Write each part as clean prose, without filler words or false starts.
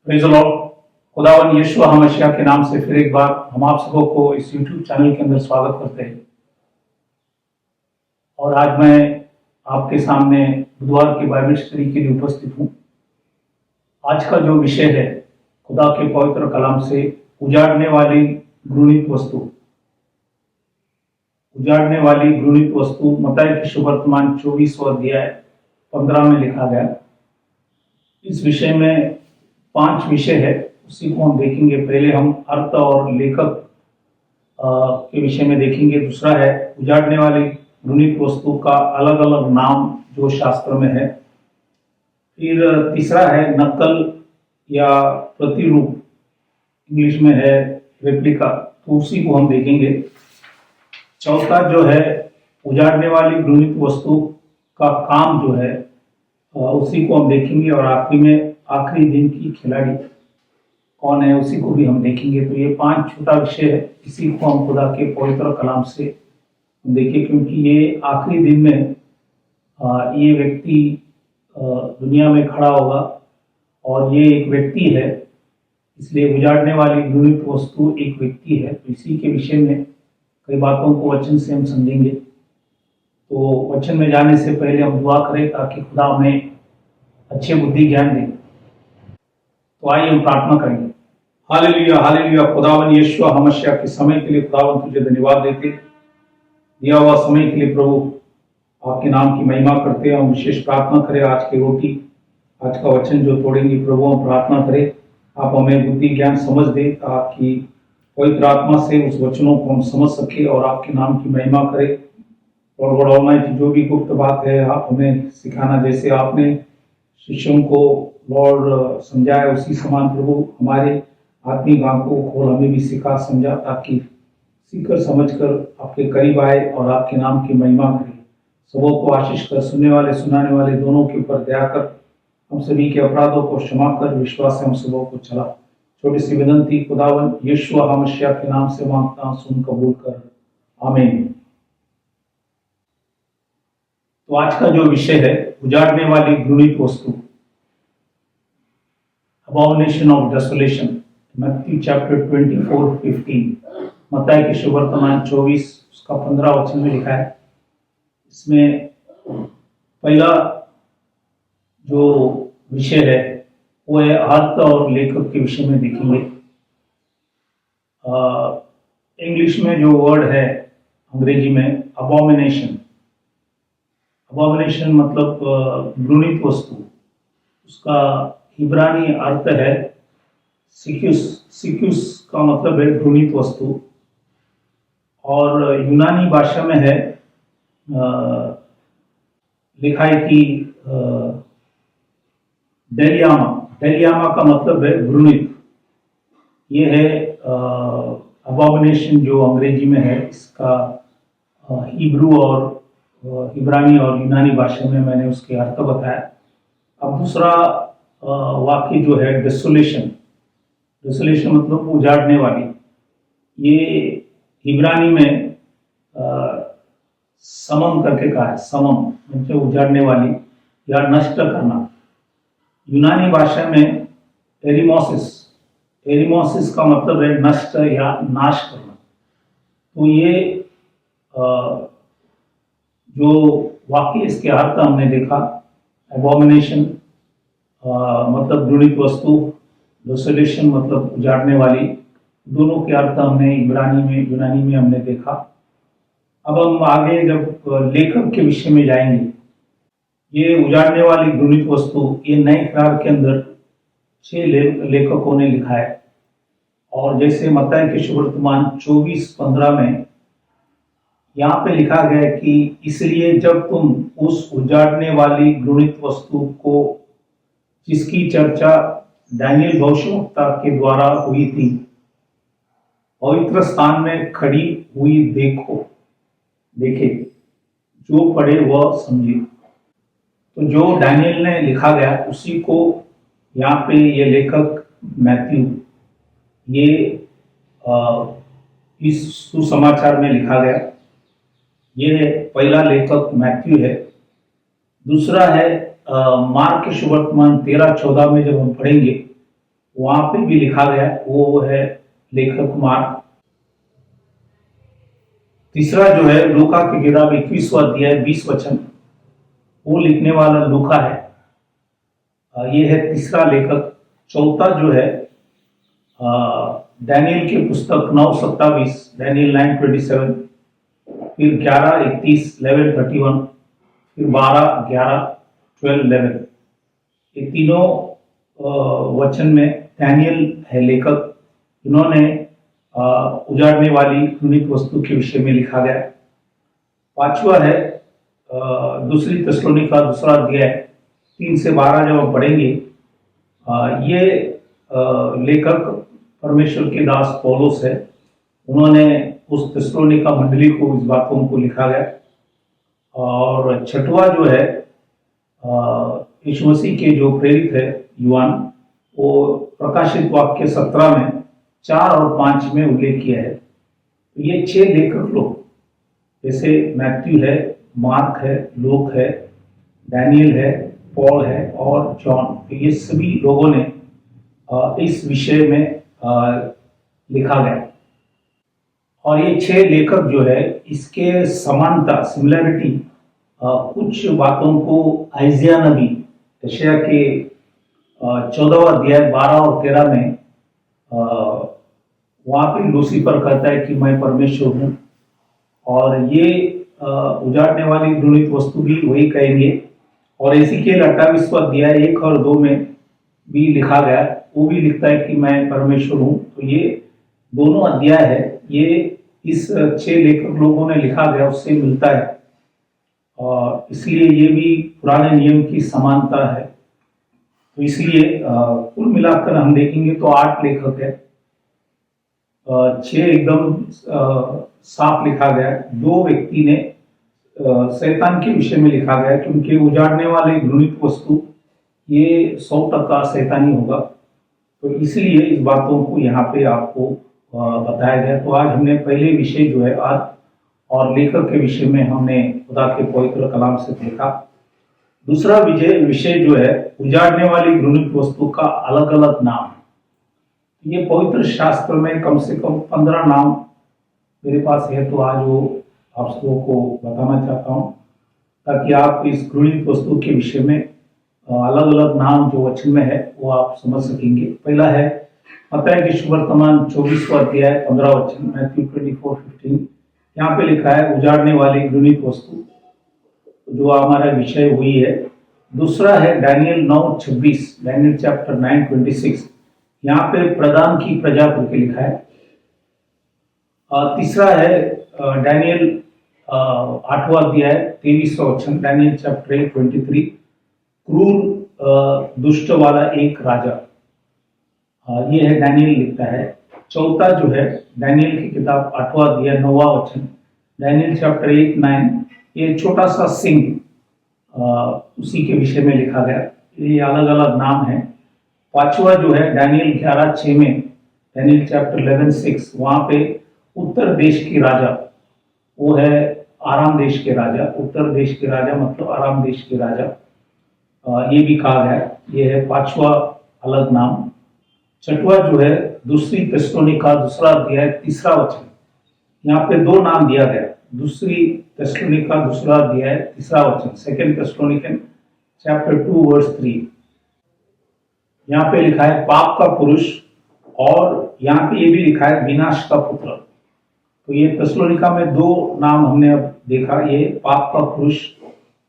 Praise the Lord. खुदावन यीशु हमेशा के नाम से फिर एक बार हम आप सबों को इस YouTube चैनल के अंदर स्वागत करते हैं। और आज मैं आपके सामने बुधवार की बाइबल स्टडी के लिए उपस्थित हूँ। आज का जो विषय है खुदा के पवित्र कलाम से उजाड़ने वाली घृणित वस्तु। उजाड़ने वाली घृणित वस्तु मत्ती की सुवर्तमान 24वां अध्याय 15 में लिखा गया। इस विषय में 5 विषय है, उसी को हम देखेंगे। पहले हम अर्थ और लेखक के विषय में देखेंगे। दूसरा है उजाड़ने वाली घृणित वस्तु का अलग अलग नाम जो शास्त्र में है। फिर तीसरा है नकल या प्रतिरूप, इंग्लिश में है रेप्लिका, तो उसी को हम देखेंगे। चौथा जो है उजाड़ने वाली घृणित वस्तु का काम जो है उसी को हम देखेंगे। और आखिरी में आखिरी दिन की खिलाड़ी कौन है उसी को भी हम देखेंगे। तो ये 5 छोटा विषय है, इसी को हम खुदा के पवित्र कलाम से देखिए, क्योंकि ये आखिरी दिन में ये व्यक्ति दुनिया में खड़ा होगा और ये एक व्यक्ति है, इसलिए उजाड़ने वाली घृणित वस्तु एक व्यक्ति है। तो इसी के विषय में कई बातों को वचन से हम समझेंगे। तो वचन में जाने से पहले हम दुआ करें ताकि खुदा हमें अच्छे बुद्धि ज्ञान दे। तो आइए हम प्रार्थना करेंगे। Hallelujah hallelujah. खुदावन यीशु हमेशा के समय के लिए खुदावन तुझे धन्यवाद देते, दिया हुआ समय के लिए प्रभु आपके नाम की महिमा करते हैं। हम विशेष प्रार्थना करें आज की रोटी, आज का वचन जो तोड़ेंगे प्रभु, हम प्रार्थना करें आप हमें बुद्धि ज्ञान समझ दे ताकि पवित्र आत्मा से उस वचनों को हम समझ सके और आपके नाम की महिमा करें। और बढ़ाना की जो भी गुप्त बात है आप हमें सिखाना, जैसे आपने शिष्यों को लॉर्ड समझाया उसी समान प्रभु हमारे आत्मिक आंखों को खोल, हमें भी सिखा समझा ताकि सीखकर समझकर आपके करीब आए और आपके नाम की महिमा करें। सबों को आशीष कर, सुनने वाले सुनाने वाले दोनों के ऊपर दया कर, हम सभी के अपराधों को क्षमा कर, विश्वास से हम सबों को चला। छोटी सी विनंती खुदावन यीशु हमेशा के नाम से मांगता हूं, सुन कबूल कर, आमीन। तो आज का जो विषय है उजाड़ने वाली घृणित वस्तु, abomination of desolation, Matthew chapter 24:15, मत्ती की सुवर्तमान 24 उसका 15 वचन में लिखा है। इसमें पहला जो विषय है वो है अर्थ और लेखक के विषय में देखेंगे। इंग्लिश में जो वर्ड है अंग्रेजी में अबॉमिनेशन, अबॉमिनेशन मतलब घृणित वस्तु, उसका इब्रानी अर्थ है सिक्यूस। सिक्यूस का मतलब है घृणित वस्तु, और यूनानी भाषा में है लिखा है कि डेलियामा। डेलियामा का मतलब है घृणित। ये है अबॉमिनेशन जो अंग्रेजी में है, इसका हिब्रू और इब्रानी और यूनानी भाषा में मैंने उसके अर्थ बताया। अब दूसरा वाक्य जो है डेसोलेशन, डेसोलेशन मतलब उजाड़ने वाली। ये इब्रानी में समम करके कहा है, समम मतलब उजाड़ने वाली या नष्ट करना। यूनानी भाषा में एरिमोसिस, एरिमोसिस का मतलब है नष्ट या नाश करना। तो ये जो वाक्य इसके अर्थ हमने देखा, एबॉमिनेशन मतलब घृणित वस्तु, डेसोलेशन मतलब उजाड़ने वाली, दोनों के अर्थ हमने इब्रानी में यूनानी में हमने देखा। अब हम आगे जब लेखक के विषय में जाएंगे, ये उजाड़ने वाली घृणित वस्तु ये नए करार के अंदर 6 लेखकों ने लिखा है। और जैसे मत्ती की सुवर्तमान 24:15 में यहाँ पे लिखा गया कि इसलिए जब तुम उस उजाड़ने वाली घृणित वस्तु को जिसकी चर्चा दानियेल भविष्यवक्ता के द्वारा हुई थी पवित्र स्थान में खड़ी हुई देखे, जो पढ़े वह समझे। तो जो दानियेल ने लिखा गया उसी को यहाँ पे ये लेखक मैथ्यू ये इस सुसमाचार में लिखा गया। ये पहला लेखक मैथ्यू है। दूसरा है मार्क के सुवर्तमान 13:14 में जब हम पढ़ेंगे वहां पे भी लिखा गया, वो है लेखक मार्क। तीसरा जो है लूका की किताब 21वां अध्याय 20 वचन, वो लिखने वाला लूका है। ये है तीसरा लेखक। चौथा जो है डैनियल की पुस्तक 9:27, डैनियल 9:27, फिर 11:31, 11:31, फिर 12:11, 12:11। ये तीनों वचन में डैनियल है लेखक। इन्होंने उजाड़ने वाली घृणित वस्तु के विषय में लिखा गया। पांचवा है दूसरी थिस्सलुनीका दूसरा अध्याय 3 से 12 जब हम पढ़ेंगे। ये लेखक परमेश्वर के दास पौलुस है। उन्होंने उस थिस्सलुनीका मंडली को इस बातों को लिखा गया। और छठवा जो है यीशु मसीह के जो प्रेरित है यूहान, वो प्रकाशित वाक्य 17 में 4 और 5 में उल्लेख किया है। तो ये 6 लेखक लोग, जैसे मैथ्यू है, मार्क है, लूक है, डैनियल है, पॉल है और जॉन, तो ये सभी लोगों ने इस विषय में लिखा गया। और ये 6 लेखक जो है, इसके समानता सिमिलरिटी कुछ बातों को आइजिया नबी यशायाह के 14वां अध्याय 12 और 13 में वहां पे लूसीफर कहता है कि मैं परमेश्वर हूं। और ये उजाड़ने वाली घृणित वस्तु भी वही कहेंगे। और एज़ेकियेल 28वां अध्याय 1 और 2 में भी लिखा गया, वो भी लिखता है कि मैं परमेश्वर हूं। तो ये दोनों अध्याय है, ये इस 6 लेखक लोगों ने लिखा गया उससे मिलता है। और इसलिए ये भी पुराने नियम की समानता है। तो इसलिए कुल मिलाकर हम देखेंगे तो 8 लेखक है। 6 एकदम साफ लिखा गया। 2 व्यक्ति ने शैतान के विषय में लिखा गया, क्योंकि उजाड़ने वाले घृणित वस्तु ये 100% शैतानी होगा। तो इसलिए इस बातों को यहाँ पे आपको बताया गया। तो आज हमने पहले विषय जो है आज और लेखक के विषय में हमने खुदा के पवित्र कलाम से देखा। दूसरा विषय जो है उजाड़ने वाली घृणित वस्तु का अलग अलग नाम। ये पवित्र शास्त्र में कम से कम 15 नाम मेरे पास है, तो आज वो आप सबों को बताना चाहता हूँ, ताकि आप इस घृणित वस्तु के विषय में अलग अलग नाम जो वचन में है वो आप समझ सकेंगे। पहला है मत्ती के सुवर्तमान 24वां अध्याय 15 वचन, मैथ्यू 24:15। यहाँ पे लिखा है उजाड़ने वाली घृणित वस्तु, जो हमारा विषय हुई है। दूसरा है डैनियल 9:26, डैनियल चैप्टर 9:26। यहाँ पे प्रधान की प्रजा करके लिखा है। तीसरा है डैनियल 8वां अध्याय 23वां वचन, डैनियल चैप्टर 8:23। क्रूर दुष्ट वाला एक राजा, ये है डैनियल लिखता है। चौथा जो है डैनियल की किताब 8वां अध्याय 9वां वचन, डैनियल चैप्टर 8:9। ये छोटा सा सिंह उसी के विषय में लिखा गया। ये अलग अलग नाम है। पांचवा जो है डैनियल 11:6 में, डैनियल चैप्टर 11:6, वहां पे उत्तर देश की राजा, वो है आराम देश के राजा। उत्तर देश के राजा मतलब आराम देश के राजा, ये भी कहा गया। ये है पांचवा अलग नाम। छठवा जो है दूसरी थिस्सलुनीका दूसरा अध्याय 3 वचन, यहाँ पे 2 नाम दिया गया। दूसरी थिस्सलुनीका दूसरा अध्याय 3 वचन, सेकंड थिस्सलुनीकन चैप्टर 2 वर्स 3। यहाँ पे लिखा है पाप का पुरुष, और यहाँ पे ये भी लिखा है विनाश का पुत्र। तो ये थिस्सलुनीका में 2 नाम हमने अब देखा, ये पाप का पुरुष,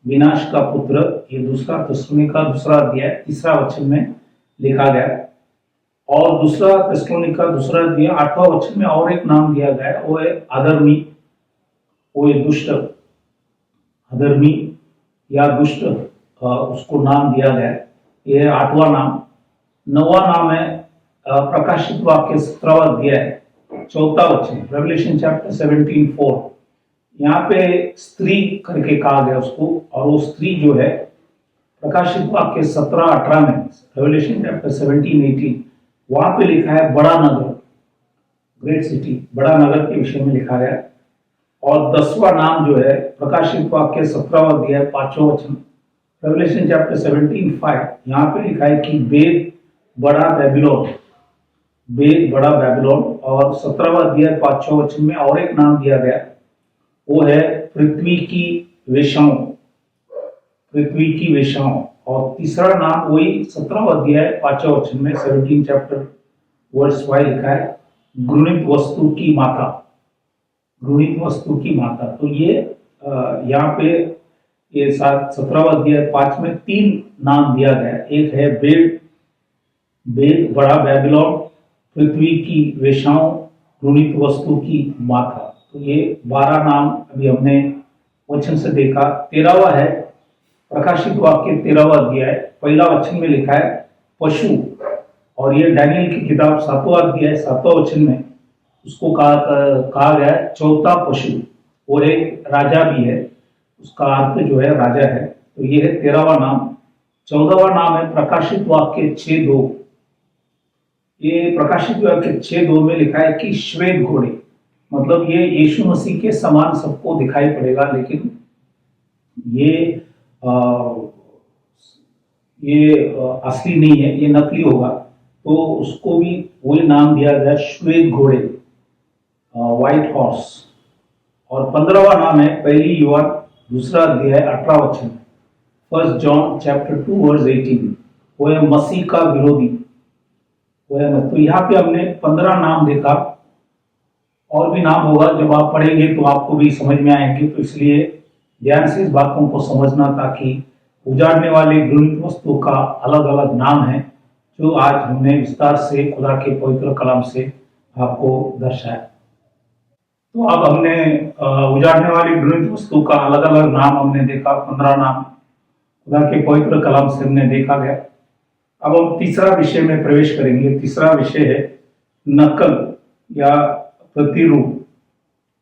विनाश का पुत्र। ये दूसरा थिस्सलुनीका दूसरा अध्याय 3 वचन में लिखा गया। और दूसरा थिस्सलुनीका दूसरा अध्याय 8वां वचन में और एक नाम दिया गया, वो है अधर्मी, वो है दुष्ट, अधर्मी या दुष्ट, उसको नाम दिया गया। ये है 8वां नाम। 9वां नाम है प्रकाशित वाक्य 17वां अध्याय 4वां वचन, रेवलेशन चैप्टर 17:4। यहाँ पे स्त्री करके कहा गया उसको, और वो स्त्री जो है प्रकाशित वाक्य 17-18 में, रेवलेशन चैप्टर 17-18, वहां पे लिखा है बड़ा नगर, ग्रेट सिटी, बड़ा नगर के विषय में लिखा गया। और 10वां नाम जो है प्रकाशित वाक्य 17वां अध्याय 5वां वचन, रेवलेशन चैप्टर 17:5, यहाँ पे लिखा है कि वेद बड़ा बेबीलोन, बेद बड़ा बेबीलोन। और 17वां अध्याय 5वां वचन में और एक नाम दिया गया, वो है पृथ्वी की वेश्याओं, पृथ्वी की वेश्याओं। और तीसरा नाम वही 17वां अध्याय 5वां वचन में 17 चैप्टर वर्स 5 लिखा है, घृणित वस्तु की माता, घृणित वस्तु की माता। तो ये यहाँ पे ये 17वां अध्याय 5 में 3 नाम दिया गया। एक है बेद, बेद बड़ा बेबीलोन, पृथ्वी की वेश्याओं, घृणित वस्तु की माता। तो ये 12 नाम अभी हमने वचन से देखा। 13वां है प्रकाशित वाक्य 13वां अध्याय पहला वचन में लिखा है पशु। और ये डैनियल की किताब 7वां अध्याय 7वां वचन में उसको कहा गया है चौथा पशु, और एक राजा भी है, उसका अर्थ जो है राजा है। तो ये है 13वां नाम। 14वां नाम है प्रकाशित वाक्य 6:2। ये प्रकाशित वाक्य 6:2 में लिखा है कि श्वेत घोड़े, मतलब ये यीशु मसीह के समान सबको दिखाई पड़ेगा, लेकिन ये असली नहीं है, ये नकली होगा। तो उसको भी वही नाम दिया गया श्वेत घोड़े, व्हाइट हॉर्स। और 15वां नाम है पहली युवान 2 अध्याय 18 वचन, 1 जॉन चैप्टर 2 वर्स 18, वो है मसीह का विरोधी, वो है। तो यहाँ पे हमने 15 नाम देखा, और भी नाम होगा, जब आप पढ़ेंगे तो आपको भी समझ में आएंगे। तो इसलिए ध्यान से इस बातों को समझना, ताकि उजाड़ने वाले घृणित वस्तु का अलग अलग नाम है, जो आज हमने विस्तार से खुदा के पवित्र कलाम से आपको दर्शाया। तो अब हमने उजाड़ने वाली घृणित वस्तु का अलग अलग नाम हमने देखा, 15 नाम खुदा के पवित्र कलाम से हमने देखा गया। अब हम तीसरा विषय में प्रवेश करेंगे। तीसरा विषय है नकल या प्रतिरूप,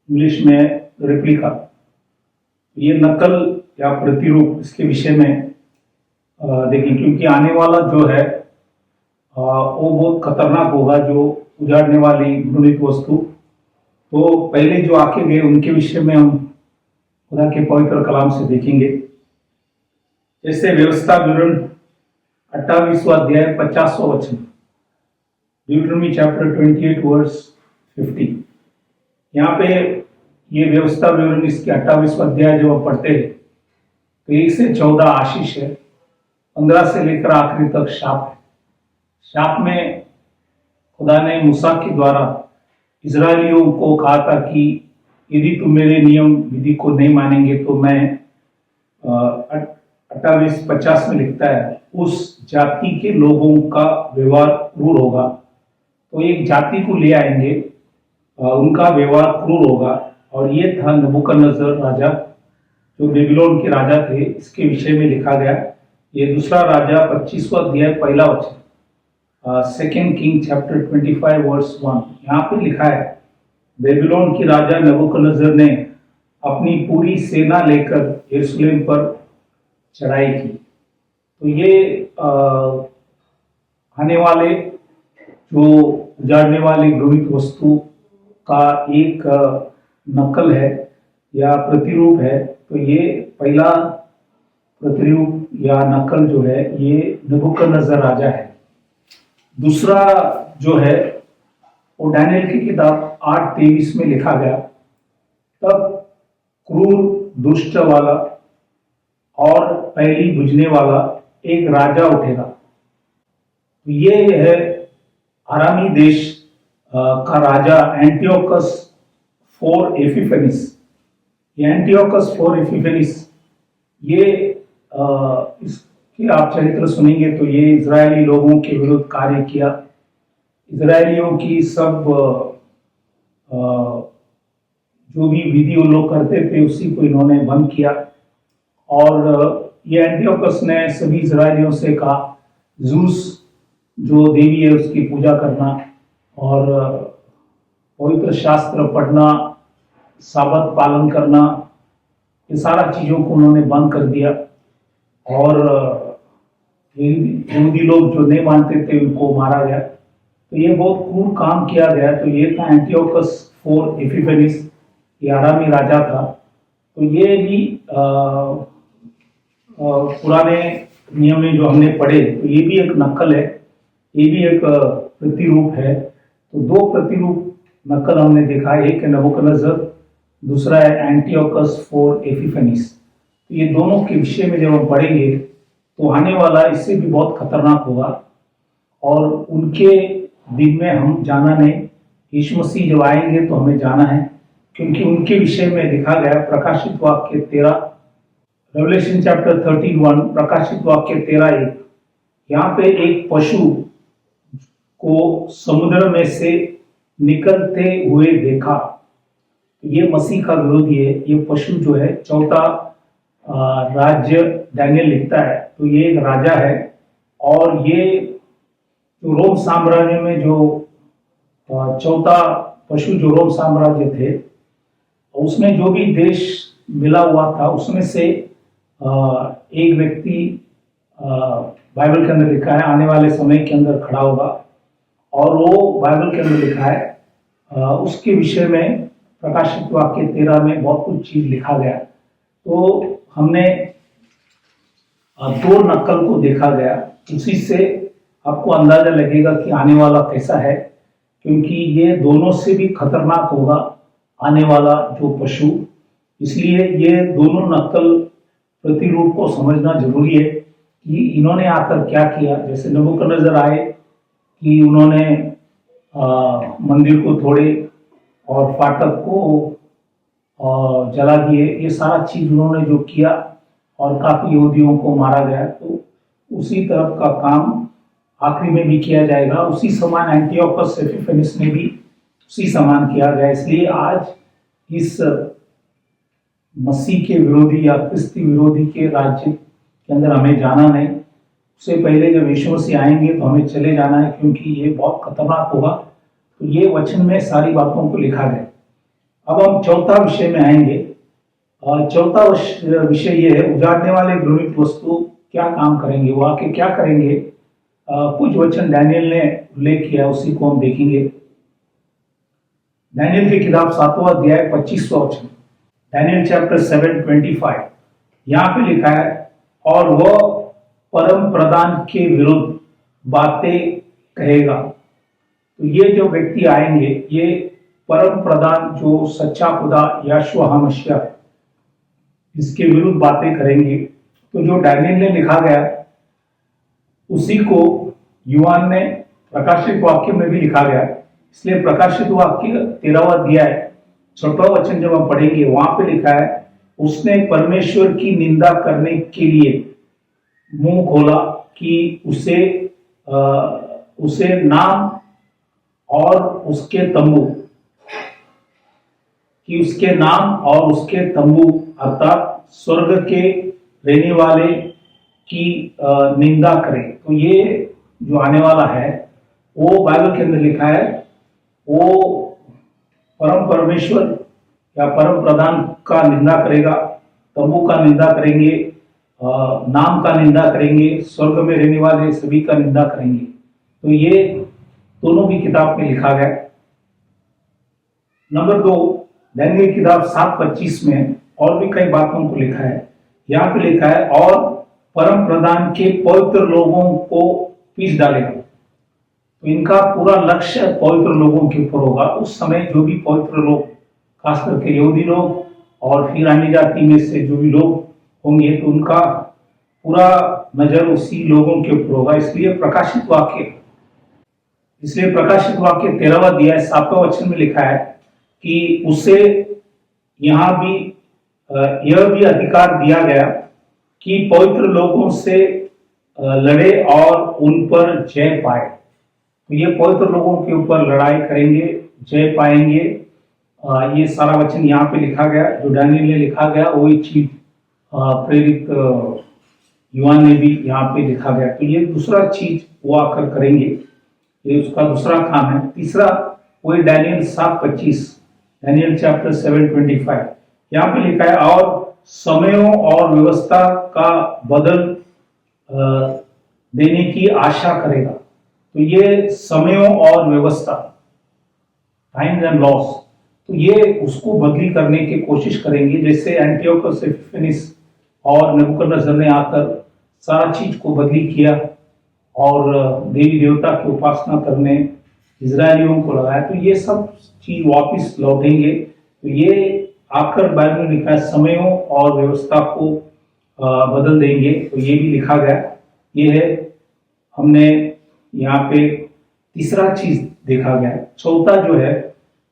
इंग्लिश में रेप्लिका। ये नकल या प्रतिरूप, इसके विषय में देखिए, क्योंकि आने वाला जो है वो बहुत खतरनाक होगा, जो उजाड़ने वाली घृणित वस्तु। तो पहले जो आके गए उनके विषय में हम खुदा के पवित्र कलाम से देखेंगे। जैसे व्यवस्था विवरण 28वां अध्याय 50वां वचन, ड्यूटरनॉमी चैप्टर 28 वर्स 50। यहाँ पे ये व्यवस्था विवरण, इसके 28वां अध्याय जब हम पढ़ते हैं तो 1 से 14 आशीष है, 15 से लेकर आखिरी तक शाप है। शाप में खुदा ने मूसा के द्वारा इजरायलियों को कहा था कि यदि तुम मेरे नियम विधि को नहीं मानेंगे तो मैं 28:50 में लिखता है उस जाति के लोगों का व्यवहार क्रूर होगा। तो एक जाति को ले आएंगे, उनका व्यवहार क्रूर होगा। और ये था नबूकदनेस्सर राजा, जो बेबीलोन के राजा थे, इसके विषय में लिखा गया। ये दूसरा राजा 25वां अध्याय पहला वचन, 2 किंग चैप्टर 25 वर्स 1। यहाँ पे लिखा है बेबीलोन की राजा नबूकदनेस्सर ने अपनी पूरी सेना लेकर यरूशलेम पर चढ़ाई की। तो ये आने वाले जो उजाड़ने वाली घृणित वस्तु का एक नकल है या प्रतिरूप है। तो ये पहला प्रतिरूप या नकल जो है ये नबूकदनेस्सर राजा है। दूसरा जो है वो डैनियल की किताब 8:23 में लिखा गया, तब क्रूर दुष्ट वाला और पहली बुझने वाला एक राजा उठेगा। तो ये है आरामी देश का राजा एंटियोकस 4 एपिफेनिस। ये एंटियोकस 4 एपिफेनिस, ये इसके आप चरित्र सुनेंगे तो ये इजरायली लोगों के विरुद्ध कार्य किया। इजरायलियों की सब जो भी विधि उन लोग करते थे उसी को इन्होंने बंद किया। और ये एंटियोकस ने सभी इजरायलियों से कहा जूस जो देवी है उसकी पूजा करना और पवित्र शास्त्र पढ़ना, साबत पालन करना, ये सारा चीज़ों को उन्होंने बंद कर दिया। और यहूदी लोग जो नहीं मानते थे उनको मारा गया। तो ये बहुत क्रूर काम किया गया। तो ये था एंटियोकस 4 एपिफेनिस, ये आरामी राजा था। तो ये भी पुराने नियम में जो हमने पढ़े, तो ये भी एक नकल है ये भी एक प्रतिरूप है। तो दो प्रतिरूप नकल हमने देखा, एक है नबूकदनेस्सर, दूसरा है एंटियोकस फॉर एपिफेनीस। तो ये दोनों के विषय में जब हम पढ़ेंगे तो आने वाला इससे भी बहुत खतरनाक होगा। और उनके दिन में हम जाना नहीं, यीशु मसीह जब आएंगे तो हमें जाना है, क्योंकि उनके विषय में लिखा गया प्रकाशित वाक्य 13, रेवलेशन चैप्टर 13:1, प्रकाशित वाक्य 13:1। यहाँ पे एक पशु को समुद्र में से निकलते हुए देखा। ये मसीह का विरोधी है। ये पशु जो है चौथा राज्य डैनियल लिखता है, तो ये एक राजा है। और ये जो रोम साम्राज्य में जो चौथा पशु जो रोम साम्राज्य थे, उसमें जो भी देश मिला हुआ था उसमें से एक व्यक्ति बाइबल के अंदर लिखा है आने वाले समय के अंदर खड़ा होगा। और वो बाइबल के अंदर लिखा है उसके विषय में प्रकाशित वाक्य 13 में बहुत कुछ चीज लिखा गया। तो हमने दो नकल को देखा गया, उसी से आपको अंदाजा लगेगा कि आने वाला कैसा है, क्योंकि ये दोनों से भी खतरनाक होगा आने वाला जो पशु। इसलिए ये दोनों नकल प्रतिरूप को समझना जरूरी है कि इन्होंने आकर क्या किया। जैसे नबूकदनेस्सर आए कि उन्होंने मंदिर को तोड़े और फाटक को जला दिए, ये सारा चीज उन्होंने जो किया और काफी यहूदियों को मारा गया। तो उसी तरफ का काम आखिरी में भी किया जाएगा। उसी समान एंटियोकस एपिफेनीस ने भी उसी समान किया गया। इसलिए आज इस मसीह के विरोधी या क्रिस्ती विरोधी के राज्य के अंदर हमें जाना नहीं। उससे पहले जब यीशु मसीह आएंगे तो हमें चले जाना है, क्योंकि ये बहुत खतरनाक होगा। तो ये वचन में सारी बातों को लिखा गया। अब हम चौथा विषय में आएंगे। और चौथा विषय ये है, उजाड़ने वाले घृणित वस्तु क्या काम करेंगे, वो आके क्या करेंगे। कुछ वचन डैनियल ने उल्लेख किया, उसी को हम देखेंगे। डैनियल की किताब 7वां अध्याय 25वां वचन, डैनियल चैप्टर 7:25। यहाँ पे लिखा है, और वह परम प्रधान के विरुद्ध बातें कहेगा। तो ये जो व्यक्ति आएंगे, ये परम प्रधान जो सच्चा खुदा यहोशू मसीह, इसके विरुद्ध बातें करेंगे। तो जो डैनियल ने लिखा गया उसी को यूहान ने प्रकाशित वाक्य में भी लिखा गया। इसलिए प्रकाशित वाक्य 13वां अध्याय 6वां वचन जब हम पढ़ेंगे, वहां पे लिखा है, उसने परमेश्वर की निंदा करने के लिए मुंह खोला कि उसे नाम और उसके तंबू अर्थात स्वर्ग के रहने वाले की निंदा करे। तो ये जो आने वाला है वो बाइबल के अंदर लिखा है, वो परम परमेश्वर या परम प्रधान का निंदा करेगा, तंबू का निंदा करेंगे, नाम का निंदा करेंगे, स्वर्ग में रहने वाले सभी का निंदा करेंगे। तो ये दोनों भी किताब में लिखा गया। नंबर 2, डैनियल की किताब 7:25 में और भी कई बातों को लिखा है। यहाँ पे लिखा है, और परम प्रधान के पवित्र लोगों को पीस डालेगा। तो इनका पूरा लक्ष्य पवित्र लोगों के ऊपर होगा। उस समय जो भी पवित्र लोग, खास करके यहूदी लोग और फिर अन्य जाति में से जो भी लोग होंगे, तो उनका पूरा नजर उसी लोगों के ऊपर होगा। इसलिए प्रकाशित वाक्य 13वां अध्याय 7वां वचन में लिखा है कि उसे यहाँ भी यह भी अधिकार दिया गया कि पवित्र लोगों से लड़े और उन पर जय पाए। तो ये पवित्र लोगों के ऊपर लड़ाई करेंगे, जय पाएंगे। ये सारा वचन यहाँ पे लिखा गया, जो डैनियल ने लिखा गया वही चीज प्रेरित यूहान ने भी यहाँ पे लिखा गया। तो ये दूसरा चीज वो आकर करेंगे, ये उसका दूसरा काम है। तीसरा वही डैनियल 7:25, डैनियल चैप्टर 7:25, यहाँ पे लिखा है, और समयों और व्यवस्था का बदल देने की आशा करेगा। तो ये समयों और व्यवस्था, टाइम्स एंड लॉस, तो ये उसको बदली करने की कोशिश करेंगे। जैसे एंटियोकस एपिफेनीस और नबूकदनेस्सर ने आकर सारा चीज को बदली किया और देवी देवता की उपासना करने इजरायलियों को लगाया, तो ये सब चीज वापस लौटेंगे। तो ये आकर बाइबल में लिखा है समयों और व्यवस्था को बदल देंगे, तो ये भी लिखा गया। ये है, हमने यहाँ पे तीसरा चीज देखा गया। चौथा जो है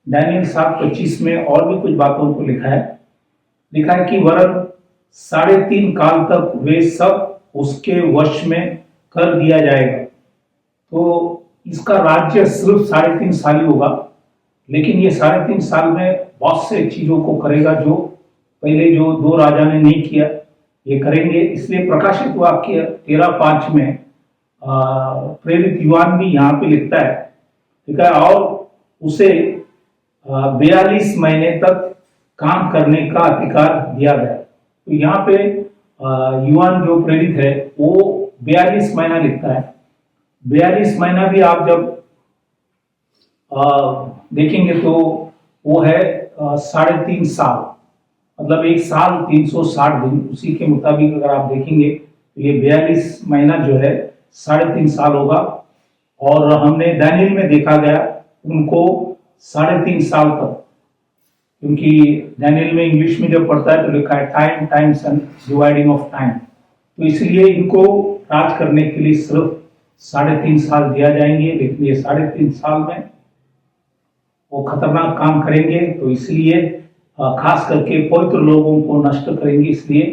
दानियल 7:25 में और भी कुछ बातों को लिखा है कि वरन 3.5 काल तक वे सब उसके वश में कर दिया जाएगा। तो इसका राज्य सिर्फ 3.5 साल ही होगा, लेकिन ये 3.5 साल में बहुत से चीजों को करेगा जो पहले जो 2 राजा ने नहीं किया, ये करेंगे। इसलिए प्रकाशित वाक्य 13:5 में प्रेरित युवान भी यहाँ पे लिखता है, ठीक है, और उसे 42 महीने तक काम करने का अधिकार दिया गया। तो यहाँ पे युवान जो प्रेरित है वो 42 महीना लिखता है। 42 महीना भी आप जब देखेंगे तो वो है 3.5 साल, मतलब 1 साल 360 दिन। उसी के मुताबिक अगर आप देखेंगे तो ये 42 महीना जो है 3.5 साल होगा। और हमने दानियल में देखा गया उनको 3.5 साल तक, क्योंकि दानियल में इंग्लिश में जब पढ़ता है तो लिखा है time times and dividing of time, तो इसलिए इनको राज करने के लिए सिर्फ 3.5 साल दिया जाएंगे। लेकिन ये 3.5 साल में वो खतरनाक काम करेंगे, तो इसलिए खास करके पवित्र लोगों को नष्ट करेंगे। इसलिए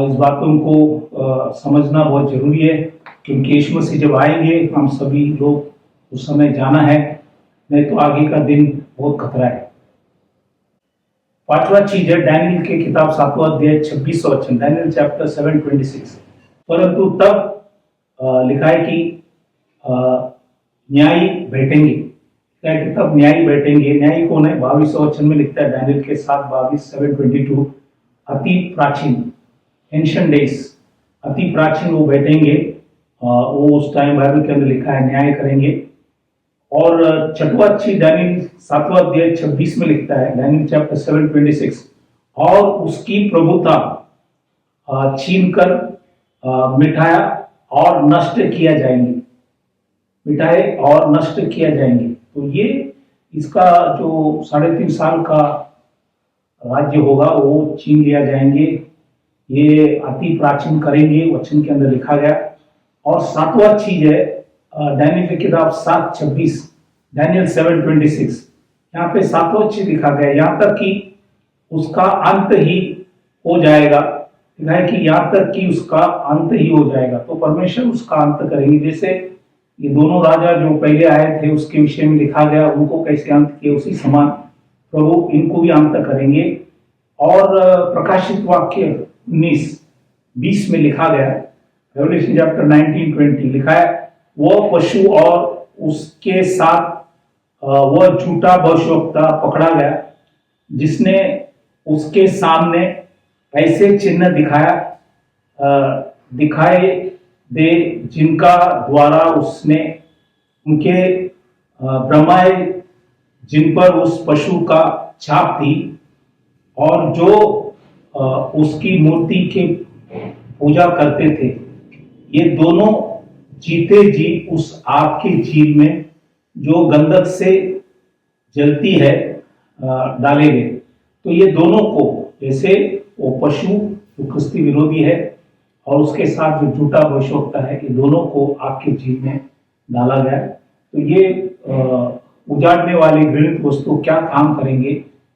इस बातों को समझना बहुत जरूरी है, क्योंकि यीशु मसीह जब आएंगे हम सभी लोग उस समय जाना है, नहीं तो आगे का दिन बहुत खतरा है। 5वां चीज है दानियल के किताब 7वां अध्याय 26वां वचन, दानियल चैप्टर 7:26। परंतु तब लिखा है कि न्यायी बैठेंगे, क्या है कि तब न्यायी बैठेंगे। न्यायी कौन है? 22वां वचन में लिखता है दानियल के 7:22 7:22, अति प्राचीन, एंशिएंट डेज, अति प्राचीन वो बैठेंगे। वो उस टाइम बाइबल के अंदर लिखा है न्याय करेंगे। और 6वां चीज दानियल 7वां अध्याय 26 में लिखता है, दानियल चैप्टर 7:26, और उसकी प्रभुता छीनकर मिटाया और नष्ट किया जाएंगे, मिटाए और नष्ट किया जाएंगे। तो ये इसका जो 3.5 साल का राज्य होगा वो छीन लिया जाएंगे। ये अति प्राचीन करेंगे, वचन के अंदर लिखा गया। और 7वां चीज है दानियल की किताब 7:26, दानियल 7:26, यहाँ पे 7वां चीज लिखा गया, यहाँ तक कि उसका अंत ही हो जाएगा। लिखा है कि यहाँ तक कि उसका अंत ही हो जाएगा। तो परमेश्वर उसका अंत करेंगे। जैसे ये दोनों राजा जो पहले आए थे उसके विषय में लिखा गया, उनको कैसे अंत किया, उसी समान प्रभु इनको भी अंत करेंगे। और प्रकाशित वाक्य 19:20 में लिखा गया, रेवलेशन चैप्टर 19:20 लिखा है, वह पशु और उसके साथ वह झूठा भविष्यवक्ता पकड़ा गया जिसने उसके सामने ऐसे चिन्ह दिखाए दे जिनका द्वारा उसने उनके ब्रह्माए जिन पर उस पशु का छाप थी और जो उसकी मूर्ति के पूजा करते थे, ये दोनों जीते जी उस आग की झील में जो गंधक से जलती है डाले गए। तो ये दोनों को, जैसे वो पशु जो ख्रिस्ती विरोधी है और उसके साथ जो झूठा भविष्यवक्ता है, ये दोनों को आग की झील में डाला गया। तो ये उजाड़ने वाले घृणित वस्तु क्या काम करेंगे,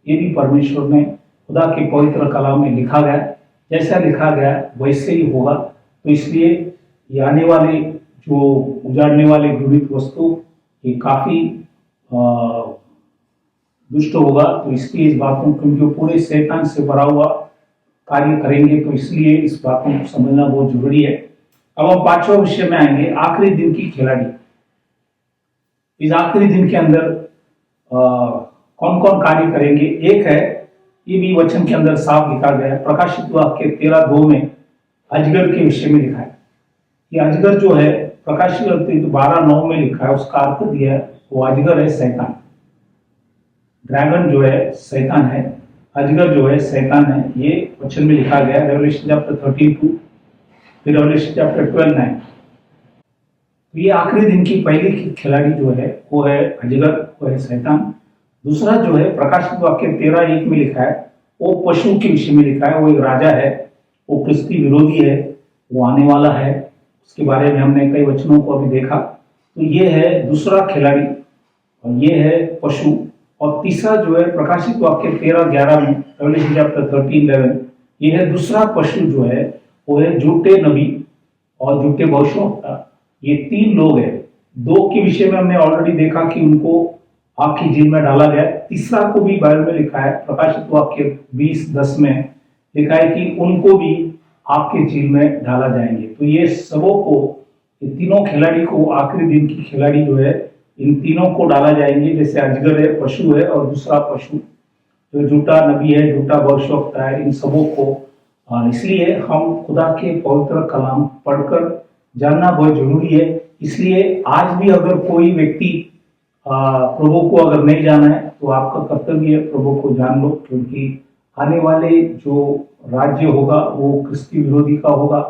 ये भी परमेश्वर ने खुदा के पवित्र कलाम में लिखा गया। जैसा लिखा गया वैसे ही होगा। तो इसलिए ये आने वाले जो उजाड़ने वाले घृणित वस्तु ये काफी दुष्ट होगा। तो इसलिए इस बातों को, क्योंकि पूरे शैतान से भरा हुआ कार्य करेंगे, तो इसलिए इस बातों को समझना बहुत जरूरी है। अब हम 5वां विषय में आएंगे, आखिरी दिन की खिलाड़ी। इस आखिरी दिन के अंदर कौन कौन कार्य करेंगे? एक है, ये भी वचन के अंदर साफ लिखा गया है, प्रकाशित वाक्य 13:2 में अजगर के विषय में लिखा है। ये अजगर जो है प्रकाशित 12:9 में लिखा है, उसका अर्थ दिया है, वो अजगर है शैतान। ड्रैगन जो है शैतान है, अजगर जो है शैतान है। ये वचन में लिखा गया, रेवलेशन चैप्टर 13:2, फिर रेवलेशन चैप्टर 12:9। तो ये आखिरी दिन की पहली खिलाड़ी जो है वो है अजगर, वो है शैतान। दूसरा जो है प्रकाशित वाक्य 13:1 में लिखा है, वो पशु के विषय में लिखा है। वो एक राजा है, वो क्रिस्ती विरोधी है, वो आने वाला है। उसके बारे में हमने कई वचनों को अभी देखा। तो ये है दूसरा खिलाड़ी और ये है पशु। और तीसरा जो है प्रकाशित वाक्य 13:11 में, रेवलेशन चैप्टर 13:11, ये है दूसरा पशु जो है वो है झूठे नबी और झूठे भविष्यवक्ता। ये 3 लोग हैं। 2 के विषय में हमने ऑलरेडी देखा कि उनको आग की जेल में डाला गया। तीसरा को भी बाइबल में लिखा है, प्रकाशित वाक्य 20:10 में लिखा है कि उनको भी आग के जेल में डाला जाएंगे। तो ये सबों को, ये तीनों खिलाड़ी को, आखिरी दिन की खिलाड़ी जो है, इन तीनों को डाला जाएंगे। जैसे अजगर है, पशु है, और दूसरा पशु जो झूठा नबी है, झूठा भविष्यवक्ता है, इन सबों को। इसलिए हम खुदा के पवित्र कलाम पढ़कर जानना बहुत जरूरी है। इसलिए आज भी अगर कोई व्यक्ति प्रभु को अगर नहीं जाना है तो आपका कर्तव्य है प्रभु को जान लो, क्योंकि आने वाले जो राज्य होगा वो क्रिस्ती विरोधी का होगा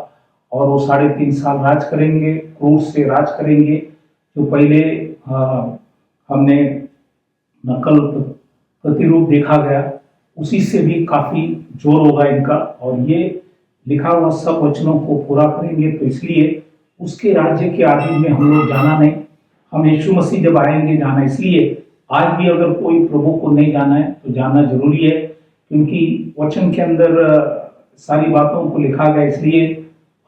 और वो 3.5 साल राज करेंगे, क्रूस से राज करेंगे। जो पहले हमने नकल प्रतिरूप देखा गया, उसी से भी काफी जोर होगा इनका, और ये लिखा हुआ सब वचनों को पूरा करेंगे। तो इसलिए उसके राज्य के अधीन में हम लोग जाना नहीं, हम यीशु मसीह जब आएंगे जाना। इसलिए आज भी अगर कोई प्रभु को नहीं जाना है तो जाना जरूरी है, क्योंकि वचन के अंदर सारी बातों को लिखा गया। इसलिए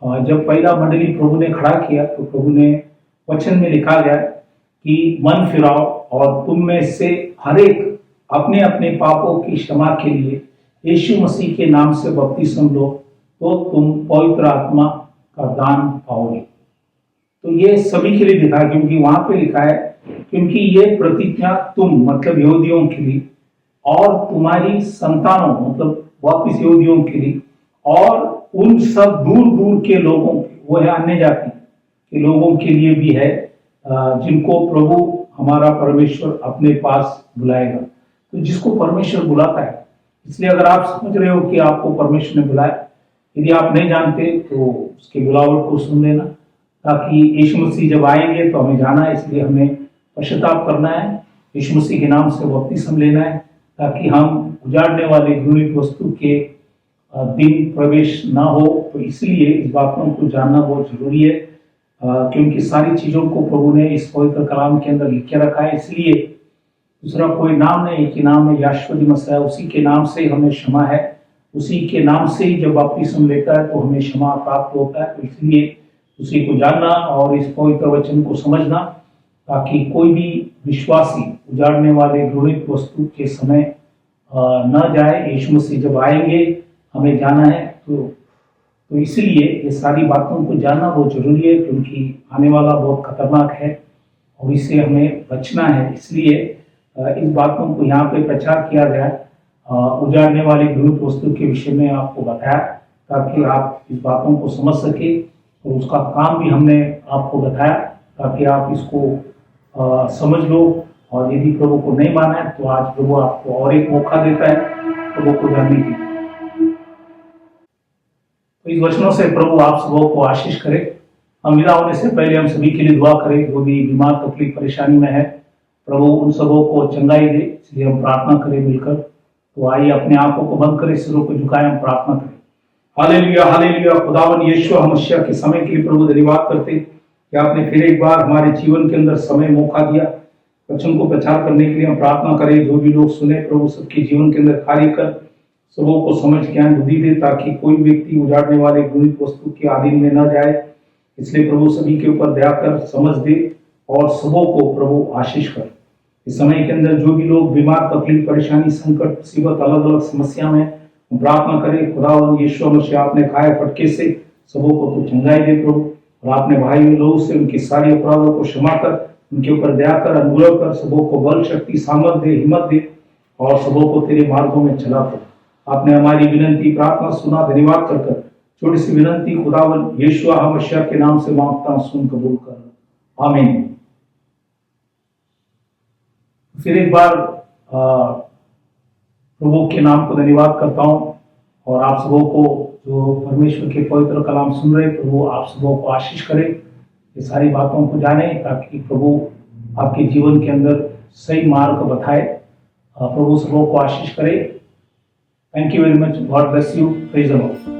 जब पहला मंडली प्रभु ने खड़ा किया तो प्रभु ने वचन में लिखा गया कि मन फिराओ और तुम में से हर एक अपने अपने पापों की क्षमा के लिए यीशु मसीह के नाम से बपतिस्म लो, तो तुम पवित्र आत्मा का दान पाओगे। तो ये सभी के लिए लिखा है, क्योंकि वहां पे लिखा है, क्योंकि ये प्रतिज्ञा तुम, मतलब यहूदियों के लिए, और तुम्हारी संतानों, मतलब वापिस यहूदियों के लिए, और उन सब दूर दूर के लोगों, वो है अन्य जाति के लोगों के लिए भी है, जिनको प्रभु हमारा परमेश्वर अपने पास बुलाएगा। तो जिसको परमेश्वर बुलाता है, इसलिए अगर आप समझ रहे हो कि आपको परमेश्वर ने बुलाया, यदि आप नहीं जानते तो उसके बुलावट को सुन लेना, ताकि यीशु मसीह जब आएंगे तो हमें जाना है। इसलिए हमें पश्चाताप करना है, यीशु मसीह के नाम से बपतिस्म लेना है, ताकि हम उजाड़ने वाले घृणित वस्तु के दिन प्रवेश ना हो। तो इसलिए इस बातों को जानना बहुत जरूरी है, क्योंकि सारी चीजों को प्रभु ने इस पवित्र कलाम के अंदर लिख के रखा है। इसलिए दूसरा कोई नाम नहीं, एक ही नाम है, यहोशू मसीह। उसी के नाम से हमें क्षमा है, उसी के नाम से ही जब बपतिस्म लेता है तो हमें क्षमा प्राप्त होता है। तो इसलिए उसी को जानना और इस पवित्र वचन को समझना, ताकि कोई भी विश्वासी उजाड़ने वाले घृणित वस्तु के समय न जाए। यीशु मसीह जब आएंगे हमें जाना है, तो इसलिए ये सारी बातों को जानना बहुत जरूरी है, क्योंकि आने वाला बहुत खतरनाक है और इससे हमें बचना है। इसलिए इस बातों को यहाँ पे प्रचार किया गया, उजाड़ने वाली घृणित वस्तु के विषय में आपको बताया, ताकि आप इस बातों को समझ सके, और उसका काम भी हमने आपको बताया, ताकि आप इसको समझ लो। और यदि प्रभु को नहीं माना है तो आज प्रभु आपको और एक मौका देता है प्रभु को जानने की। तो इस वचनों से प्रभु आप सबों को आशीष करे। हम विदा होने से पहले हम सभी के लिए दुआ करें, जो भी बीमार, तकलीफ, परेशानी में है, प्रभु उन सबों को चंगाई दे। इसलिए हम प्रार्थना करें मिलकर। तो आइए अपने आंखों को बंद करें, सिरों को झुकाएं, हम प्रार्थना करें। Hallelujah, hallelujah. खुदावन यीशु मसीह के समय के लिए प्रभु धन्यवाद करते कि आपने फिर एक बार हमारे जीवन के अंदर समय, मौका दिया वचन को प्रचार करने के लिए। हम प्रार्थना करें, जो भी लोग सुने प्रभु सबके जीवन के अंदर कार्य कर, सबों को समझ, ज्ञान, बुद्धि दे, ताकि कोई व्यक्ति उजाड़ने वाले घृणित वस्तु के अधीन में न जाए। इसलिए प्रभु सभी के ऊपर दया कर, समझ दे और सबों को प्रभु आशीष कर। इस समय के अंदर जो भी लोग बीमार, तकलीफ, परेशानी, संकट, मुसीबत, अलग अलग समस्या में, हम प्रार्थना करें खुदावन यीशु मसीह, आपने खाए फटके से सबों को तो चंगाई दे प्रभु, और आपने भाई लोगों से उनकी सारी अपराधों को क्षमा कर, उनके ऊपर दया कर, अनुग्रह कर, सबों को बल, शक्ति, सामर्थ दे, हिम्मत दे, और सबों को तेरे मार्गों में चला कर। आपने हमारी विनती, प्रार्थना सुना, धन्यवाद कर छोटी सी विनती खुदावन यीशु मसीह के नाम से मांगता हूं, सुन कबूल कर, आमीन। फिर एक बार प्रभु के नाम को धन्यवाद करता हूं, और आप सबों को जो परमेश्वर के पवित्र कलाम सुन रहे, प्रभु आप सबों को आशीष करे। ये सारी बातों को जाने, ताकि प्रभु आपके जीवन के अंदर सही मार्ग बताए। प्रभु सबों को आशीष करे। Thank you very much. God bless you. Praise the Lord.